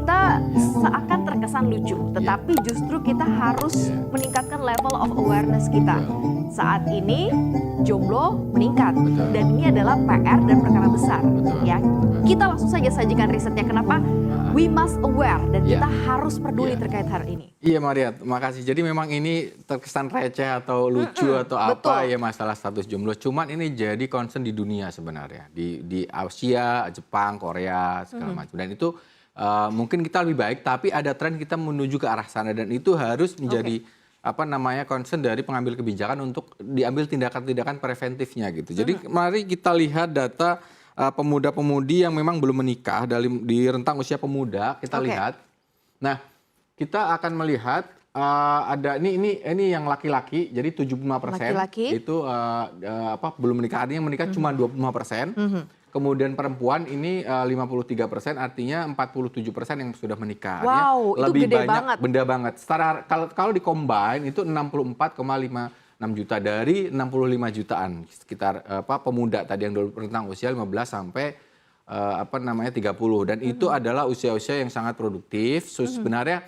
kita seakan terkesan lucu, tetapi justru kita harus meningkatkan level of awareness kita. Saat ini jomblo meningkat dan ini adalah PR dan perkara besar. Ya, kita langsung saja sajikan risetnya. Kenapa? We must aware dan kita harus peduli terkait hal ini. Iya Maria, makasih. Jadi memang ini terkesan receh atau lucu atau apa ya masalah status jomblo. Cuman ini jadi concern di dunia sebenarnya. Di Asia, Jepang, Korea segala macam. Dan itu mungkin kita lebih baik, tapi ada tren kita menuju ke arah sana dan itu harus menjadi concern dari pengambil kebijakan untuk diambil tindakan-tindakan preventifnya gitu. Jadi mari kita lihat data pemuda-pemudi yang memang belum menikah di rentang usia pemuda kita lihat. Nah, kita akan melihat ada ini yang laki-laki, jadi 75% itu belum menikah, artinya yang menikah cuma 25%. Kemudian perempuan ini 53%, artinya 47% yang sudah menikah. Wow, lebih itu gede banyak, benda banget. Setara kalau di-combine itu 64,56 juta dari 65 jutaan sekitar pemuda tadi yang rentang usia 15 sampai 30 dan itu adalah usia-usia yang sangat produktif. Sebenarnya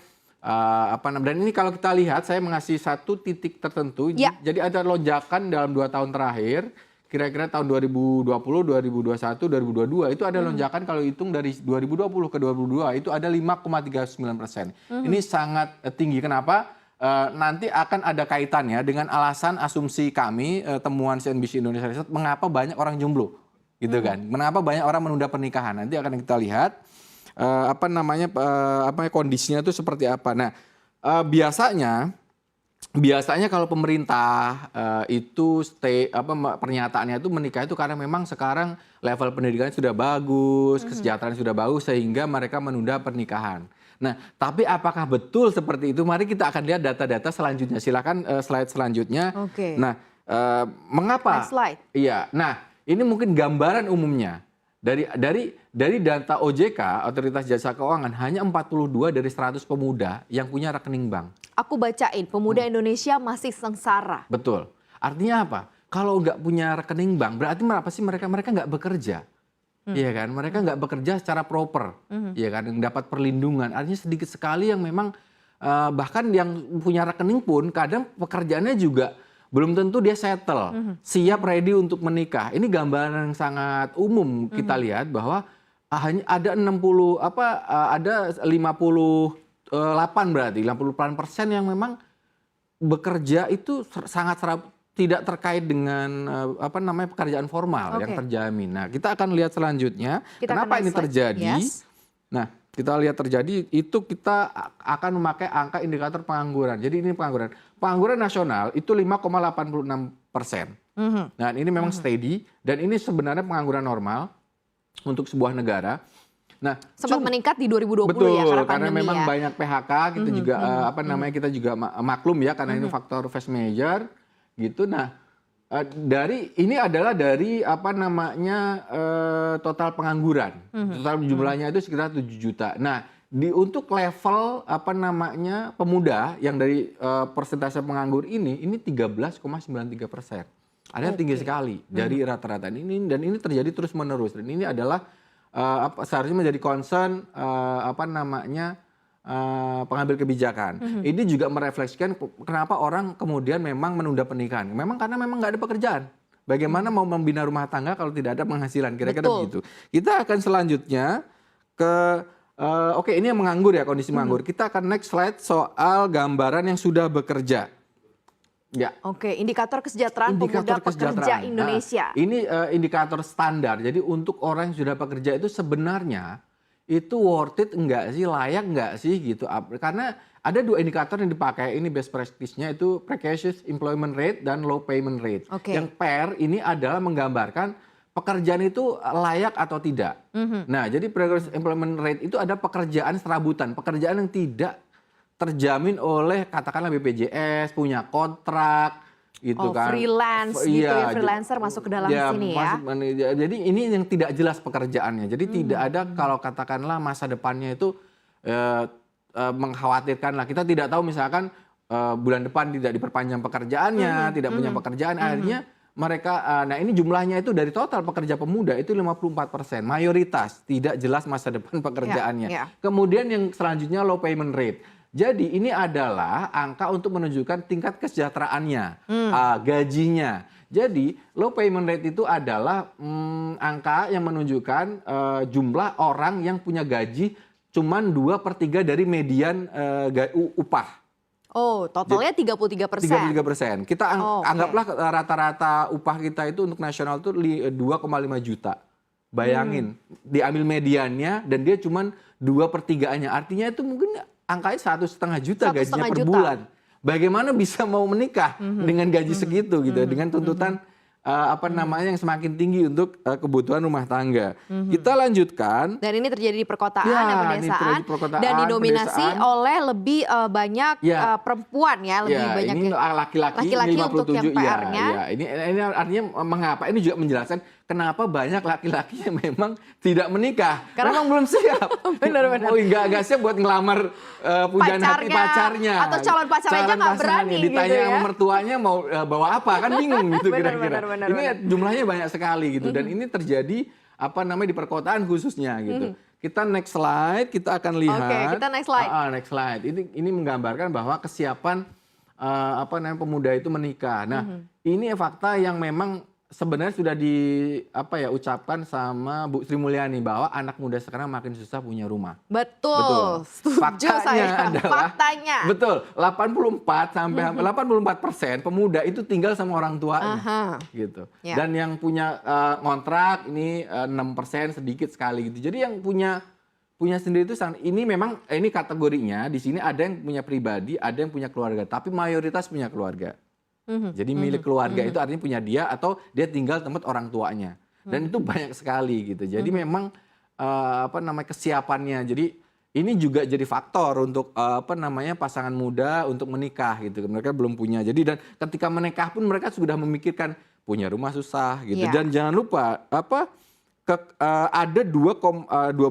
dan ini kalau kita lihat saya mengasih satu titik tertentu. Jadi ada lonjakan dalam 2 tahun terakhir. Kira-kira tahun 2020, 2021, 2022 itu ada lonjakan kalau hitung dari 2020 ke 2022 itu ada 5,39%. Ini sangat tinggi. Kenapa? Nanti akan ada kaitannya dengan alasan asumsi kami temuan CNBC Indonesia Research mengapa banyak orang jomblo gitu kan. Mengapa banyak orang menunda pernikahan. Nanti akan kita lihat kondisinya itu seperti apa. Nah, biasanya kalau pemerintah itu pernyataannya itu menikah itu karena memang sekarang level pendidikan sudah bagus, kesejahteraan sudah bagus sehingga mereka menunda pernikahan. Nah, tapi apakah betul seperti itu? Mari kita akan lihat data-data selanjutnya. Silakan slide selanjutnya. Nah, mengapa? Next slide. Iya. Nah, ini mungkin gambaran umumnya. Dari data OJK, Otoritas Jasa Keuangan, hanya 42 dari 100 pemuda yang punya rekening bank. Aku bacain, pemuda Indonesia masih sengsara. Betul. Artinya apa? Kalau nggak punya rekening bank, berarti apa sih mereka nggak bekerja. Iya kan? Mereka nggak bekerja secara proper. Iya kan? Yang dapat perlindungan. Artinya sedikit sekali yang memang, bahkan yang punya rekening pun kadang pekerjaannya juga belum tentu dia settle, siap ready untuk menikah. Ini gambaran yang sangat umum kita lihat bahwa hanya ada 58 berarti 58% yang memang bekerja itu sangat tidak terkait dengan pekerjaan formal yang terjamin. Nah, kita akan lihat selanjutnya kenapa ini terjadi. Nah, kita lihat terjadi itu kita akan memakai angka indikator pengangguran. Jadi ini pengangguran nasional itu 5,86%. Nah, ini memang steady dan ini sebenarnya pengangguran normal untuk sebuah negara. Nah, sempat meningkat di 2020 betul, ya karena memang banyak PHK, kita juga kita juga maklum ya karena ini faktor force major gitu. Nah, ini adalah dari total pengangguran. Total jumlahnya itu sekitar 7 juta. Nah, untuk level pemuda yang dari persentase penganggur ini 13,93%. Ada tinggi sekali dari rata-rata ini dan ini terjadi terus-menerus dan ini adalah seharusnya menjadi concern pengambil kebijakan. Ini juga merefleksikan kenapa orang kemudian memang menunda pernikahan. Memang karena memang nggak ada pekerjaan. Bagaimana mau membina rumah tangga kalau tidak ada penghasilan? Kira-kira begitu. Kita akan selanjutnya ke ini yang menganggur ya, kondisi menganggur. Kita akan next slide soal gambaran yang sudah bekerja. Ya. Indikator kesejahteraan pemuda pekerja Indonesia. Nah, ini indikator standar. Jadi untuk orang yang sudah bekerja itu sebenarnya itu worth it enggak sih, layak enggak sih gitu. Karena ada 2 indikator yang dipakai, ini best practice-nya itu precarious employment rate dan low payment rate. Yang PER ini adalah menggambarkan pekerjaan itu layak atau tidak. Nah, jadi precarious employment rate itu ada pekerjaan serabutan, pekerjaan yang tidak terjamin oleh katakanlah BPJS, punya kontrak gitu kan. Freelance gitu ya, freelancer masuk ke dalam sini ya. Jadi ini yang tidak jelas pekerjaannya. Jadi tidak ada kalau katakanlah masa depannya itu mengkhawatirkan lah. Kita tidak tahu misalkan bulan depan tidak diperpanjang pekerjaannya, tidak punya pekerjaan, akhirnya mereka, nah ini jumlahnya itu dari total pekerja pemuda itu 54%, mayoritas tidak jelas masa depan pekerjaannya. Kemudian yang selanjutnya low payment rate. Jadi ini adalah angka untuk menunjukkan tingkat kesejahteraannya, gajinya. Jadi low payment rate itu adalah angka yang menunjukkan jumlah orang yang punya gaji cuman 2/3 dari median upah. Oh, totalnya 33%. 33%. Kita anggaplah rata-rata upah kita itu untuk nasional itu 2,5 juta. Bayangin, diambil mediannya dan dia cuma 2/3-nya. Artinya itu mungkin angkanya 1,5 juta gajinya per bulan. Bagaimana bisa mau menikah dengan gaji segitu gitu, dengan tuntutan yang semakin tinggi untuk kebutuhan rumah tangga. Kita lanjutkan. Dan ini terjadi di perkotaan dan pedesaan dan didominasi oleh lebih banyak perempuan ya, lebih banyak ini laki-laki untuk yang PR-nya. Ini artinya mengapa ini juga menjelaskan kenapa banyak laki-laki yang memang tidak menikah. Karena memang belum siap. Benar-benar. Nggak siap buat ngelamar pujaan hati pacarnya. Atau calon pacarnya aja nggak berani gitu ya. Ditanya sama mertuanya mau bawa apa, kan bingung gitu kira-kira. Ini jumlahnya banyak sekali gitu. Dan ini terjadi di perkotaan khususnya gitu. Kita next slide, kita akan lihat. Oke, kita next slide. Next slide. Ini menggambarkan bahwa kesiapan pemuda itu menikah. Nah, ini fakta yang memang sebenarnya sudah ucapkan sama Bu Sri Mulyani bahwa anak muda sekarang makin susah punya rumah. Betul. Faktanya. Betul. 84% pemuda itu tinggal sama orang tuanya. Gitu. Dan yang punya kontrak ini 6% sedikit sekali gitu. Jadi yang punya sendiri itu ini memang ini kategorinya di sini ada yang punya pribadi, ada yang punya keluarga, tapi mayoritas punya keluarga. Jadi milik keluarga itu artinya punya dia atau dia tinggal tempat orang tuanya. Dan itu banyak sekali gitu. Jadi memang kesiapannya. Jadi ini juga jadi faktor untuk pasangan muda untuk menikah gitu. Mereka belum punya. Jadi dan ketika menikah pun mereka sudah memikirkan punya rumah susah gitu. Dan jangan lupa ada 12,75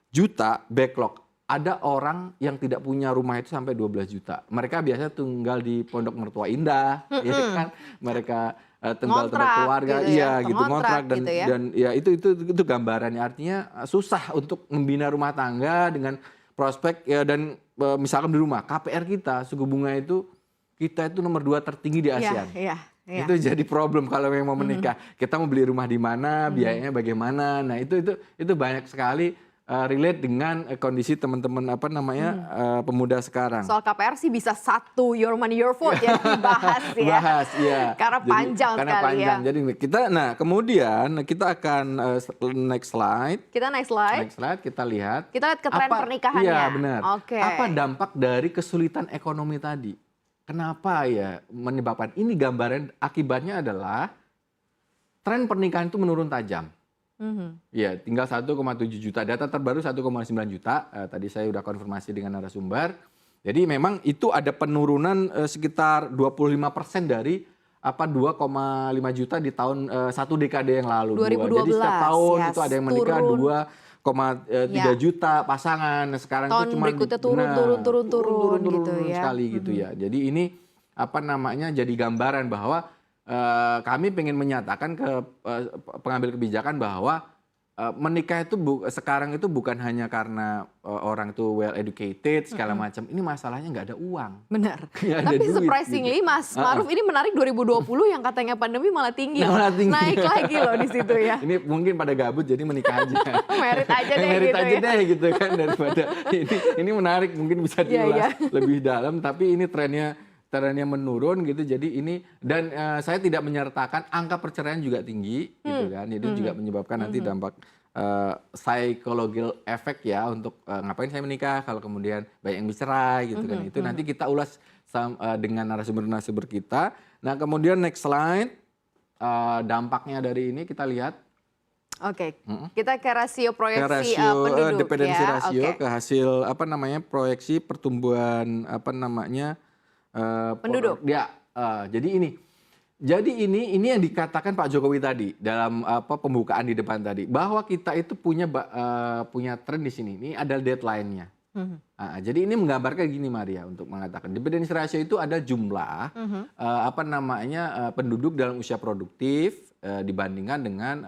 juta backlog. Ada orang yang tidak punya rumah itu sampai 12 juta. Mereka biasanya tinggal di Pondok Mertua Indah, ya kan? Mereka tinggal tempat keluarga, ngontrak dan itu gambarannya. Artinya susah untuk membina rumah tangga dengan prospek dan misalkan di rumah KPR kita suku bunga itu kita itu nomor 2 tertinggi di ASEAN. Itu jadi problem kalau memang mau menikah. Kita mau beli rumah di mana, biayanya bagaimana. Nah itu banyak sekali relate dengan kondisi teman-teman pemuda sekarang. Soal KPR sih bisa satu your money your vote ya dibahas ya. Bahas ya. Karena panjang sekali ya. Jadi kemudian kita akan next slide. Kita next slide. Next slide kita lihat. Kita lihat ke tren pernikahannya. Iya benar. Oke. Apa dampak dari kesulitan ekonomi tadi? Kenapa ya menyebabkan ini gambaran akibatnya adalah tren pernikahan itu menurun tajam. Ya, tinggal 1,7 juta. Data terbaru 1,9 juta. Tadi saya sudah konfirmasi dengan narasumber. Jadi memang itu ada penurunan sekitar 25% dari 2,5 juta di tahun satu dekade yang lalu. 2012. Jadi setiap tahun itu ada yang menikah 2,3 juta pasangan. Sekarang tahun itu cuma berikutnya turun gitu ya. Sekali gitu ya. Jadi ini jadi gambaran bahwa kami ingin menyatakan ke pengambil kebijakan bahwa menikah itu sekarang itu bukan hanya karena orang itu well educated segala macam. Ini masalahnya nggak ada uang. Benar. Tapi surprisingly gitu. Mas Maruf ini menarik 2020 yang katanya pandemi malah tinggi. Naik lagi loh di situ ya. Ini mungkin pada gabut jadi menikah aja. Merit aja deh gitu kan daripada ini menarik mungkin bisa diulas lebih dalam tapi ini trennya menurun gitu. Jadi ini dan saya tidak menyertakan angka perceraian juga tinggi gitu kan. Jadi juga menyebabkan nanti dampak psychological effect ya untuk ngapain saya menikah kalau kemudian banyak yang bercerai gitu kan. Itu nanti kita ulas dengan narasumber kita. Nah, kemudian next slide dampaknya dari ini kita lihat. Oke. Kita ke rasio proyeksi penduduk dependensi ya. rasio ke hasil proyeksi pertumbuhan penduduk. Jadi ini yang dikatakan Pak Jokowi tadi dalam pembukaan di depan tadi bahwa kita itu punya tren di sini. Ini adalah deadline-nya. Jadi ini menggambarkan gini Maria untuk mengatakan dependency ratio itu ada jumlah penduduk dalam usia produktif dibandingkan dengan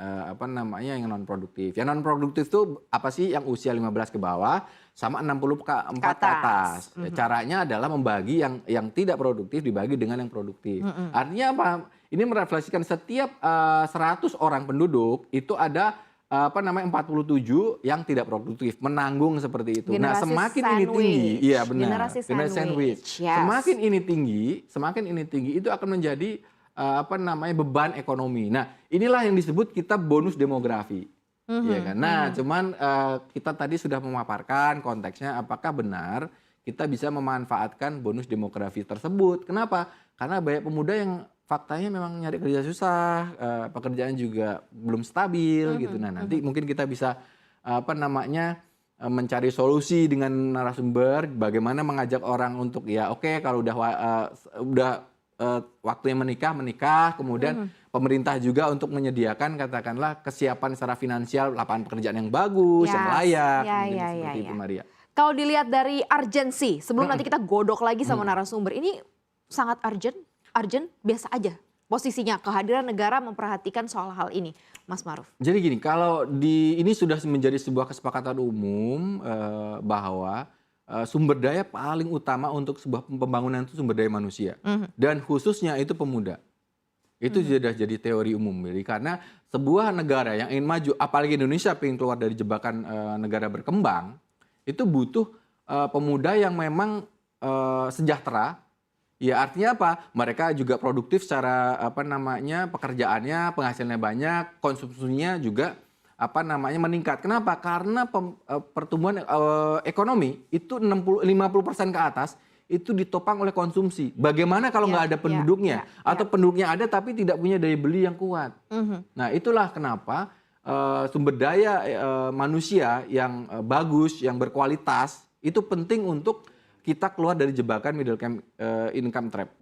yang non produktif. Yang non produktif itu apa sih? Yang usia 15 ke bawah sama 64 ke atas. Caranya adalah membagi yang tidak produktif dibagi dengan yang produktif. Artinya apa? Ini merefleksikan setiap 100 orang penduduk itu ada 47 yang tidak produktif, menanggung seperti itu. Generasi semakin sandwich. ini tinggi, iya benar. Generasi sandwich. Yes. Semakin ini tinggi itu akan menjadi beban ekonomi. Nah, inilah yang disebut kita bonus demografi. Iya kan? Nah, cuman kita tadi sudah memaparkan konteksnya apakah benar kita bisa memanfaatkan bonus demografi tersebut. Kenapa? Karena banyak pemuda yang faktanya memang nyari kerja susah, pekerjaan juga belum stabil gitu. Nah, nanti mungkin kita bisa mencari solusi dengan narasumber bagaimana mengajak orang untuk kalau udah waktunya menikah, kemudian pemerintah juga untuk menyediakan katakanlah kesiapan secara finansial, lapangan pekerjaan yang bagus, yang layak, seperti itu Maria. Kalau dilihat dari urgensi, sebelum nanti kita godok lagi sama narasumber, ini sangat urgent, biasa aja posisinya kehadiran negara memperhatikan soal hal ini, Mas Maruf. Jadi gini, kalau ini sudah menjadi sebuah kesepakatan umum bahwa sumber daya paling utama untuk sebuah pembangunan itu sumber daya manusia. Dan khususnya itu pemuda. Itu sudah jadi teori umum. Karena sebuah negara yang ingin maju, apalagi Indonesia ingin keluar dari jebakan negara berkembang, itu butuh pemuda yang memang sejahtera. Ya artinya apa? Mereka juga produktif secara pekerjaannya, penghasilannya banyak, konsumsinya juga meningkat. Kenapa? Karena pertumbuhan ekonomi itu 50% ke atas itu ditopang oleh konsumsi. Bagaimana kalau nggak ada penduduknya? Atau penduduknya ada tapi tidak punya daya beli yang kuat. Nah itulah kenapa sumber daya manusia yang bagus, yang berkualitas itu penting untuk kita keluar dari jebakan middle income trap.